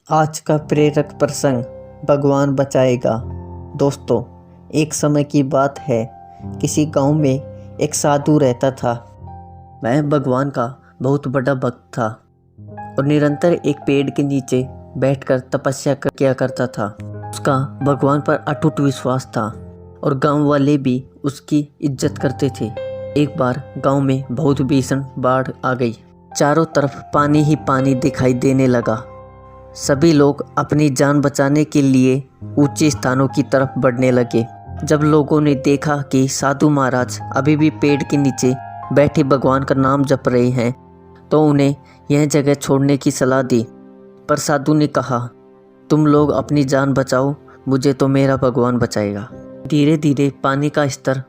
आज का प्रेरक प्रसंग भगवान बचाएगा। दोस्तों, एक समय की बात है। किसी गांव में एक साधु रहता था। वह भगवान का बहुत बड़ा भक्त था और निरंतर एक पेड़ के नीचे बैठकर तपस्या किया करता था। उसका भगवान पर अटूट विश्वास था और गांव वाले भी उसकी इज्जत करते थे। एक बार गांव में बहुत भीषण बाढ़ आ गई। चारों तरफ पानी ही पानी दिखाई देने लगा। सभी लोग अपनी जान बचाने के लिए ऊंचे स्थानों की तरफ बढ़ने लगे। जब लोगों ने देखा कि साधु महाराज अभी भी पेड़ के नीचे बैठे भगवान का नाम जप रहे हैं, तो उन्हें यह जगह छोड़ने की सलाह दी। पर साधु ने कहा, तुम लोग अपनी जान बचाओ, मुझे तो मेरा भगवान बचाएगा। धीरे धीरे पानी का स्तर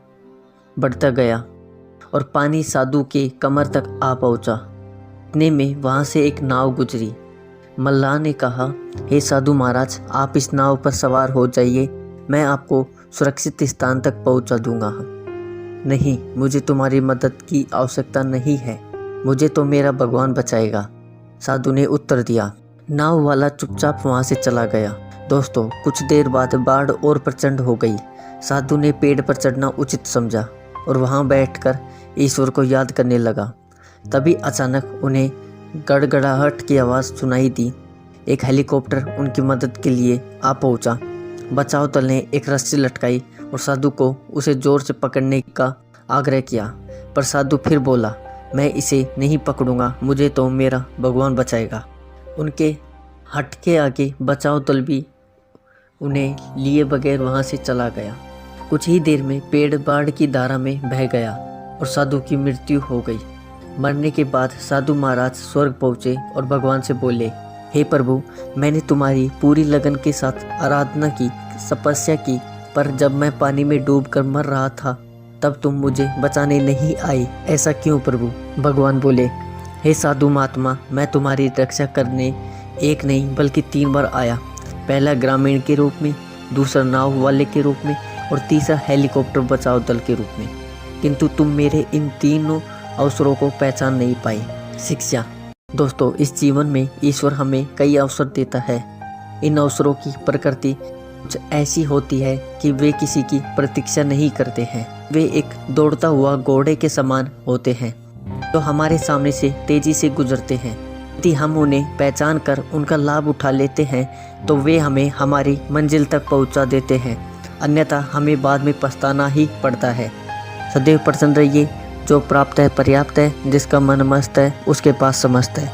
बढ़ता गया और पानी साधु के कमर तक आ पहुंचा। इतने में वहां से एक नाव गुजरी। मल्लाह ने कहा, हे साधु महाराज, आप इस नाव पर सवार हो जाइए, मैं आपको सुरक्षित स्थान तक पहुंचा दूंगा। नहीं, मुझे तुम्हारी मदद की आवश्यकता नहीं है, मुझे तो मेरा भगवान बचाएगा, साधु ने उत्तर दिया। नाव वाला चुपचाप वहां से चला गया। दोस्तों, कुछ देर बाद बाढ़ और प्रचंड हो गई। साधु ने पेड़ पर चढ़ना उचित समझा और वहां बैठकर ईश्वर को याद करने लगा। तभी अचानक उन्हें गड़गड़ाहट की आवाज़ सुनाई दी। एक हेलीकॉप्टर उनकी मदद के लिए आ पहुंचा। बचाव दल ने एक रस्सी लटकाई और साधु को उसे जोर से पकड़ने का आग्रह किया, पर साधु फिर बोला, मैं इसे नहीं पकड़ूंगा, मुझे तो मेरा भगवान बचाएगा। उनके हट के आगे बचाव दल भी उन्हें लिए बगैर वहां से चला गया। कुछ ही देर में पेड़ बाढ़ की धारा में बह गया और साधु की मृत्यु हो गई। मरने के बाद साधु महाराज स्वर्ग पहुँचे और भगवान से बोले, हे प्रभु, मैंने तुम्हारी पूरी लगन के साथ आराधना की, तपस्या की, पर जब मैं पानी में डूबकर मर रहा था तब तुम मुझे बचाने नहीं आए, ऐसा क्यों प्रभु? भगवान बोले, हे साधु महात्मा, मैं तुम्हारी रक्षा करने एक नहीं बल्कि 3 बार आया। पहला ग्रामीण के रूप में, दूसरा नाव वाले के रूप में और तीसरा हेलीकॉप्टर बचाव दल के रूप में, किंतु तुम मेरे इन तीनों अवसरों को पहचान नहीं पाए। शिक्षा। दोस्तों, इस जीवन में ईश्वर हमें कई अवसर देता है। इन अवसरों की प्रकृति कुछ ऐसी होती है कि वे किसी की प्रतीक्षा नहीं करते हैं। वे एक दौड़ता हुआ घोड़े के समान होते हैं जो हमारे सामने से तेजी से गुजरते हैं। यदि हम उन्हें पहचान कर उनका लाभ उठा लेते हैं तो वे हमें हमारी मंजिल तक पहुंचा देते हैं, अन्यथा हमें बाद में पछताना ही पड़ता है। सदैव प्रसन्न रहिए। जो प्राप्त है पर्याप्त है, जिसका मन मस्त है उसके पास समस्त है।